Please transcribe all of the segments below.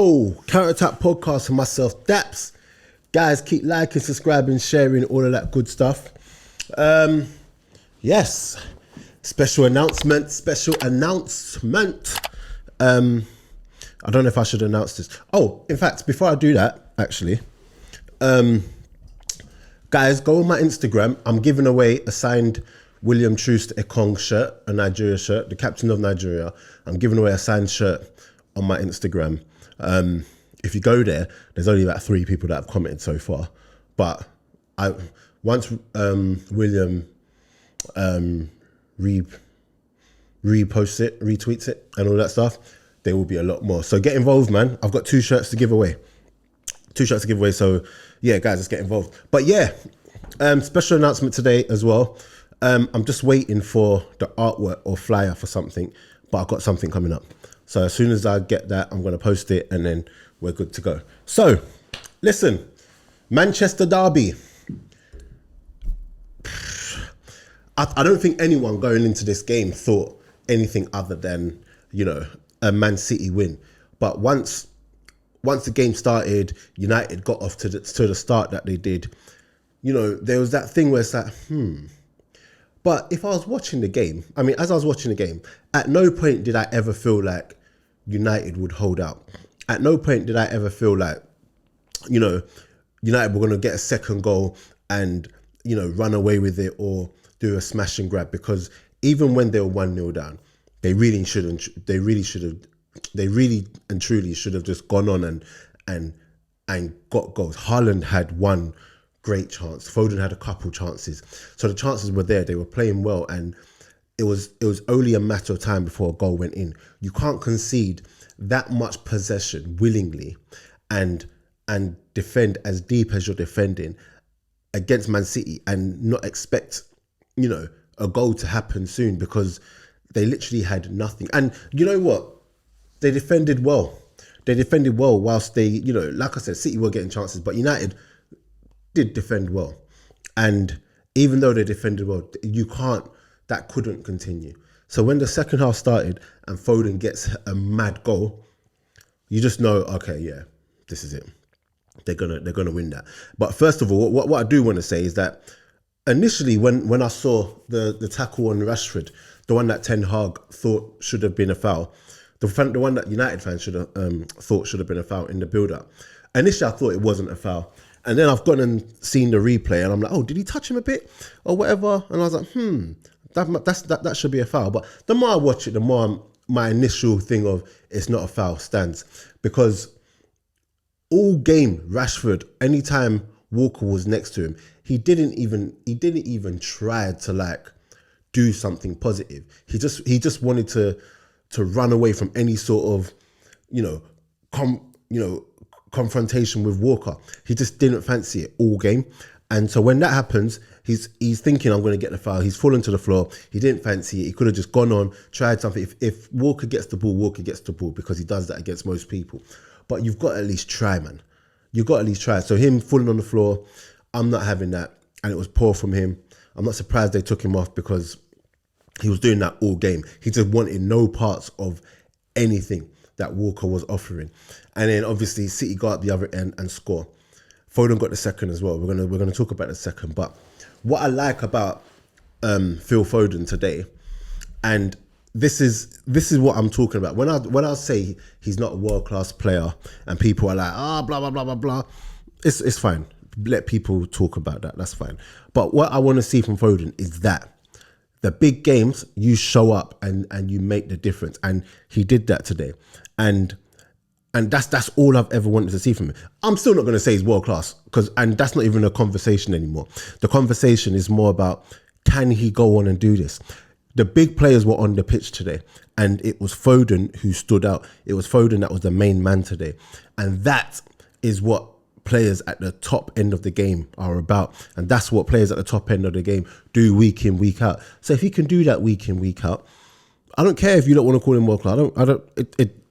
Yo, Counter Attack Podcast for myself, Daps. Guys, keep liking, subscribing, sharing, all of that good stuff. Yes, special announcement. I don't know if I should announce this. Oh, in fact, before I do that, actually, guys, go on my Instagram. I'm giving away a signed William Troost Ekong shirt, a Nigeria shirt, the captain of Nigeria. I'm giving away a signed shirt on my Instagram. If you go there, there's only about 3 people that have commented so far. But once William reposts it, retweets it, and all that stuff, there will be a lot more. So get involved, man. I've got 2 shirts to give away. So yeah, guys, let's get involved. But yeah, special announcement today as well. I'm just waiting for the artwork or flyer for something, but I've got something coming up. So as soon as I get that, I'm going to post it and then we're good to go. So listen, Manchester Derby. I don't think anyone going into this game thought anything other than, a Man City win. But once the game started, United got off to the start that they did. There was that thing where it's like, But if I was watching the game, as I was watching the game, at no point did I ever feel like United would hold out. At no point did I ever feel like, United were going to get a second goal and, run away with it or do a smash and grab, because even when they were 1-0 down, they really and truly should have just gone on and got goals. Haaland had one great chance. Foden had a couple chances. So the chances were there. They were playing well, and it was only a matter of time before a goal went in. You can't concede that much possession willingly and defend as deep as you're defending against Man City and not expect, a goal to happen soon, because they literally had nothing. And you know what? They defended well. Whilst they, like I said, City were getting chances, but United did defend well. And even though they defended well, that couldn't continue. So when the second half started and Foden gets a mad goal, you just know, okay, yeah, this is it. They're gonna win that. But first of all, what I do want to say is that initially when I saw the tackle on Rashford, the one that Ten Hag thought should have been a foul, the one that United fans should have thought should have been a foul in the build-up. Initially, I thought it wasn't a foul. And then I've gone and seen the replay and I'm like, oh, did he touch him a bit or whatever? And I was like, that should be a foul. But the more I watch it, the more my initial thing of it's not a foul stands. Because all game, Rashford, anytime Walker was next to him, he didn't even try to do something positive. He just wanted to run away from any sort of, confrontation with Walker. He just didn't fancy it all game. And so when that happens, he's thinking, I'm going to get the foul. He's fallen to the floor. He didn't fancy it. He could have just gone on, tried something. If Walker gets the ball, Walker gets the ball, because he does that against most people. But you've got to at least try, man. You've got to at least try. So him falling on the floor, I'm not having that. And it was poor from him. I'm not surprised they took him off, because he was doing that all game. He just wanted no parts of anything that Walker was offering. And then obviously City got up the other end and score. Foden got the second as well. We're gonna talk about the second. But what I like about Phil Foden today, and this is what I'm talking about. When I say he's not a world-class player and people are like, blah blah blah blah blah, it's fine. Let people talk about that. That's fine. But what I want to see from Foden is that the big games, you show up and you make the difference. And he did that today. And that's all I've ever wanted to see from him. I'm still not going to say he's world class, and that's not even a conversation anymore. The conversation is more about, can he go on and do this? The big players were on the pitch today, and it was Foden who stood out. It was Foden that was the main man today. And that is what players at the top end of the game are about. And that's what players at the top end of the game do week in, week out. So if he can do that week in, week out, I don't care if you don't want to call him world class.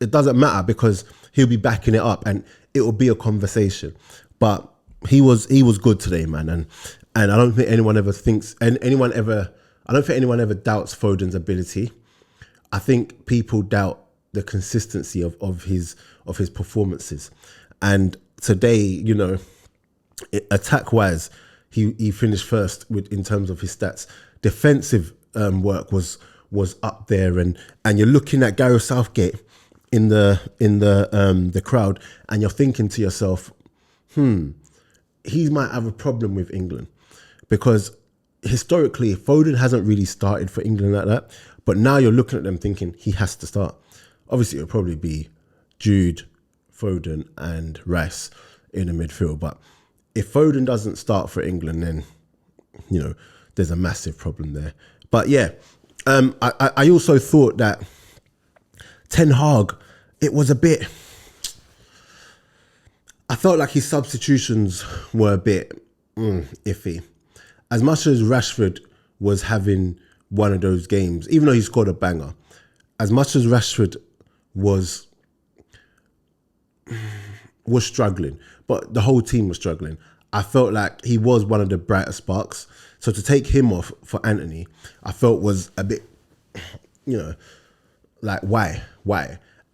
It doesn't matter, because he'll be backing it up and it will be a conversation. But he was good today, man. And I don't think anyone ever doubts Foden's ability. I think people doubt the consistency of his performances. And today, you know, attack wise, he finished first in terms of his stats. Defensive work was up there, and you're looking at Gareth Southgate in the crowd, and you're thinking to yourself, he might have a problem with England, because historically Foden hasn't really started for England like that. But now you're looking at them thinking he has to start. Obviously, it'll probably be Jude, Foden, and Rice in the midfield. But if Foden doesn't start for England, then, you know, there's a massive problem there. But yeah, I also thought that Ten Hag, it was a bit... I felt like his substitutions were a bit iffy. As much as Rashford was having one of those games, even though he scored a banger, as much as Rashford was struggling, but the whole team was struggling, I felt like he was one of the brighter sparks. So to take him off for Anthony, I felt was a bit, you know, like, why?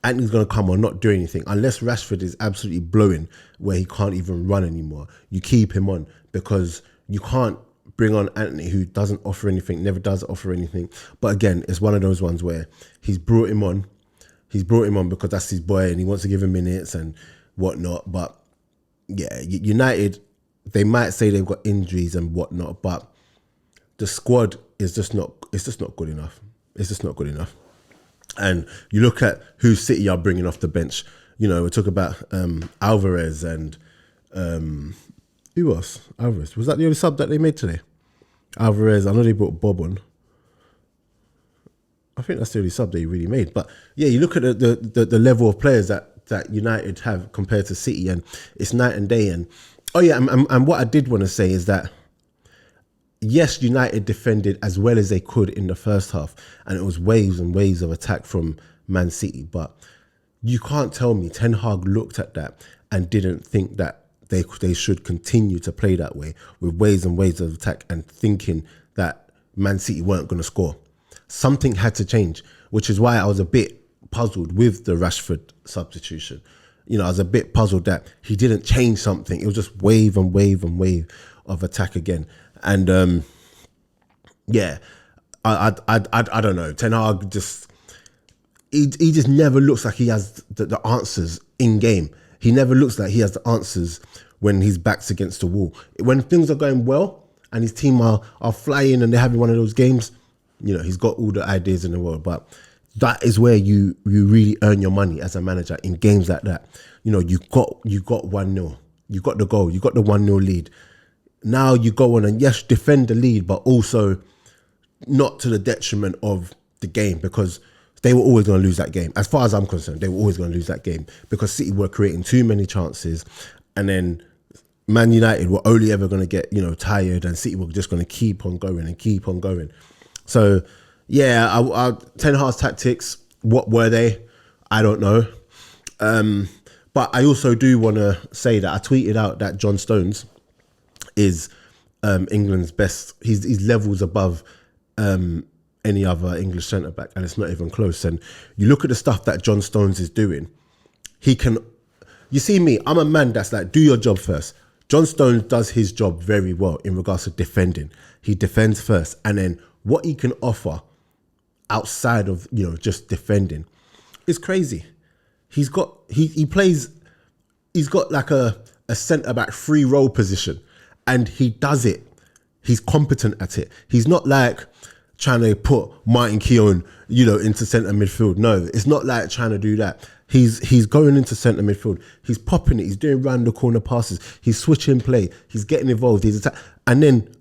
Anthony's going to come on, not do anything. Unless Rashford is absolutely blowing where he can't even run anymore, you keep him on, because you can't bring on Anthony, who doesn't offer anything, never does offer anything. But again, it's one of those ones where he's brought him on because that's his boy and he wants to give him minutes and whatnot. But yeah, United, they might say they've got injuries and whatnot, but the squad is just not good enough. It's just not good enough. And you look at who City are bringing off the bench. You know, we talk about Alvarez and who else? Alvarez. Was that the only sub that they made today? Alvarez. I know they brought Bob on. I think that's the only sub they really made. But yeah, you look at the level of players that United have compared to City, and it's night and day. And oh yeah, and what I did want to say is that, yes, United defended as well as they could in the first half, and it was waves and waves of attack from Man City. But you can't tell me Ten Hag looked at that and didn't think that they should continue to play that way, with waves and waves of attack, and thinking that Man City weren't going to score. Something had to change, which is why I was a bit puzzled with the Rashford substitution. You know, I was a bit puzzled that he didn't change something. It was just wave and wave and wave of attack again. And yeah, I don't know. Ten Hag just he just never looks like he has the answers in game. He never looks like he has the answers when his back's against the wall. When things are going well and his team are flying and they're having one of those games, you know, he's got all the ideas in the world. But that is where you really earn your money as a manager, in games like that. You know, you got 1-0, you got the goal, you got the 1-0 lead. Now you go on and, yes, defend the lead, but also not to the detriment of the game, because they were always going to lose that game. As far as I'm concerned, they were always going to lose that game, because City were creating too many chances, and then Man United were only ever going to get, you know, tired, and City were just going to keep on going and keep on going. So yeah, Ten Hag's tactics, what were they? I don't know. But I also do want to say that I tweeted out that John Stones is England's best. He's levels above any other English centre-back, and it's not even close. And you look at the stuff that John Stones is doing, he can... You see me, I'm a man that's like, do your job first. John Stones does his job very well in regards to defending. He defends first, and then what he can offer outside of, you know, just defending is crazy. He's got like a centre-back free role position, and he does it. He's competent at it. He's not like trying to put Martin Keown, you know, into centre midfield. No, it's not like trying to do that. He's going into centre midfield. He's popping it. He's doing round the corner passes. He's switching play. He's getting involved. And then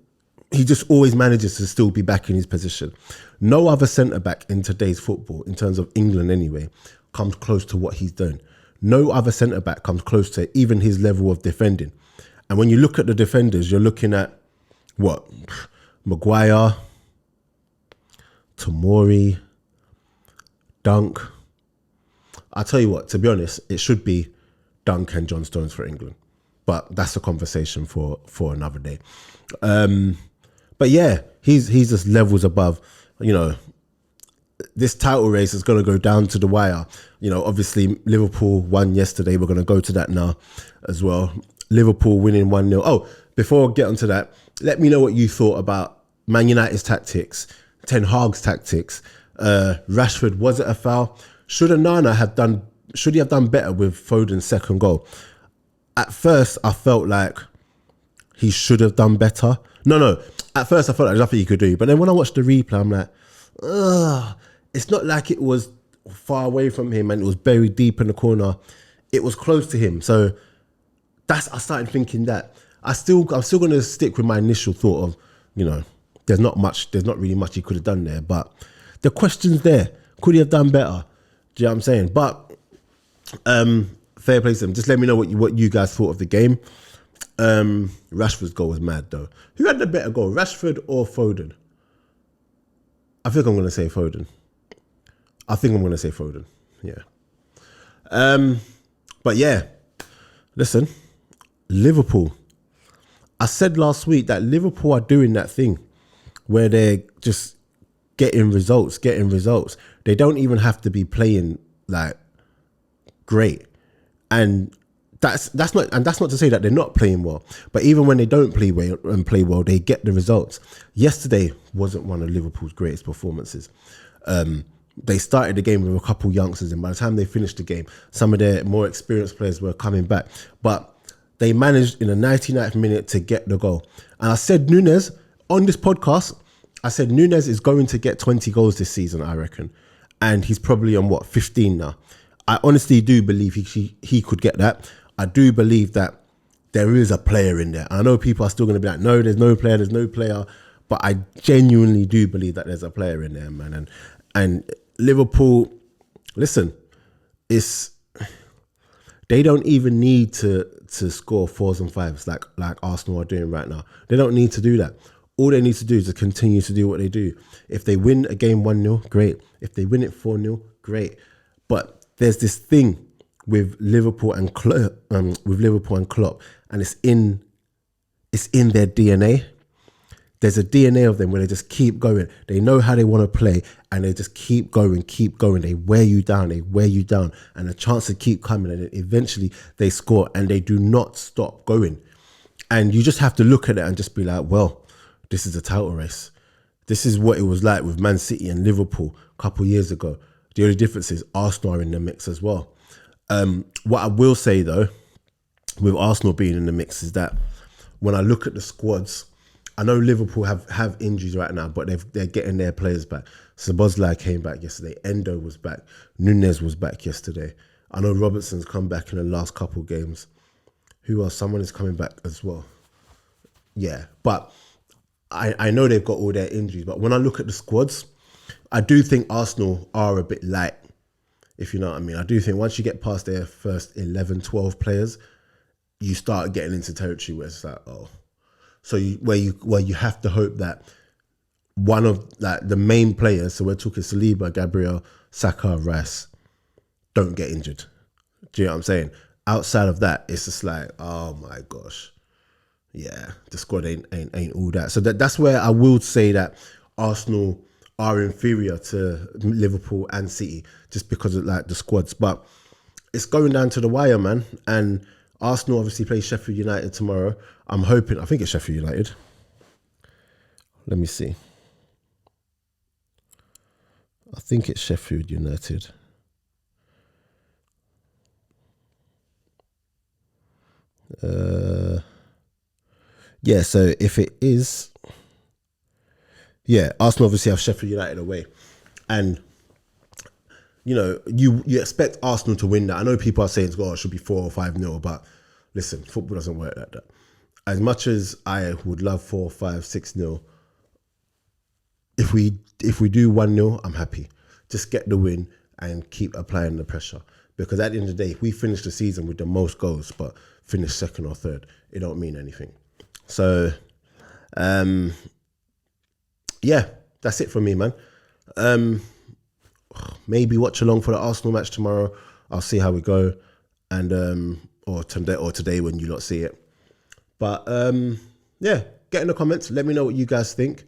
he just always manages to still be back in his position. No other centre-back in today's football, in terms of England anyway, comes close to what he's done. No other centre-back comes close to even his level of defending. And when you look at the defenders, you're looking at, what? Maguire, Tomori, Dunk. I'll tell you what, to be honest, it should be Dunk and John Stones for England. But that's a conversation for another day. But yeah, he's just levels above. You know, this title race is going to go down to the wire. You know, obviously Liverpool won yesterday. We're going to go to that now as well. Liverpool winning 1-0. Oh, before I get onto that, let me know what you thought about Man United's tactics, Ten Hag's tactics. Rashford, was it a foul? Should he have done better with Foden's second goal? At first, I felt like he should have done better. No. At first, I felt like there's nothing he could do. But then when I watched the replay, I'm like, ugh. It's not like it was far away from him and it was buried deep in the corner. It was close to him. So I started thinking that. I'm still going to stick with my initial thought of, you know, there's not really much he could have done there. But the question's there. Could he have done better? Do you know what I'm saying? But fair play to him. Just let me know what you guys thought of the game. Rashford's goal was mad though. Who had the better goal, Rashford or Foden? I think I'm going to say Foden. Yeah. But yeah, listen, Liverpool. I said last week that Liverpool are doing that thing where they're just getting results. They don't even have to be playing like great. And that's not to say that they're not playing well. But even when they don't play well, they get the results. Yesterday wasn't one of Liverpool's greatest performances. They started the game with a couple youngsters, and by the time they finished the game, some of their more experienced players were coming back. But they managed in the 99th minute to get the goal. And I said Nunes, on this podcast, I said Nunes is going to get 20 goals this season, I reckon. And he's probably on 15 now. I honestly do believe he could get that. I do believe that there is a player in there. I know people are still going to be like, no, there's no player. But I genuinely do believe that there's a player in there, man. And Liverpool, listen, they don't even need to score 4s and 5s like Arsenal are doing right now. They don't need to do that. All they need to do is to continue to do what they do. If they win a game 1-0, great. If they win it 4-0, great. But there's this thing with Liverpool and Klopp, and it's in their DNA. There's a DNA of them where they just keep going. They know how they want to play, and they just keep going. They wear you down, and the chances keep coming, and eventually they score, and they do not stop going. And you just have to look at it and just be like, well, this is a title race. This is what it was like with Man City and Liverpool a couple of years ago. The only difference is Arsenal are in the mix as well. What I will say though, with Arsenal being in the mix, is that when I look at the squads, I know Liverpool have injuries right now, but they're getting their players back. Szoboszlai came back yesterday. Endo was back. Nunes was back yesterday. I know Robertson's come back in the last couple of games. Who else? Someone is coming back as well. Yeah, but I know they've got all their injuries. But when I look at the squads, I do think Arsenal are a bit light, if you know what I mean. I do think once you get past their first 11, 12 players, you start getting into territory where it's like, oh. So where you have to hope that one of the main players, so we're talking Saliba, Gabriel, Saka, Rice, don't get injured. Do you know what I'm saying? Outside of that, it's just like, oh my gosh, yeah, the squad ain't all that. So that's where I will say that Arsenal are inferior to Liverpool and City just because of like the squads. But it's going down to the wire, man. And Arsenal obviously play Sheffield United tomorrow. I think it's Sheffield United. Let me see. I think it's Sheffield United. Yeah, so if it is, yeah, Arsenal obviously have Sheffield United away. And, you know, you expect Arsenal to win that. I know people are saying, it should be 4 or 5-0, but listen, football doesn't work like that. As much as I would love 4, 5, 6-0, if we do 1-0, I'm happy. Just get the win and keep applying the pressure. Because at the end of the day, if we finish the season with the most goals, but finish second or third, it don't mean anything. So, yeah, that's it for me, man. Maybe watch along for the Arsenal match tomorrow. I'll see how we go, and or today when you lot see it. But yeah, get in the comments. Let me know what you guys think,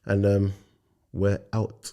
and we're out.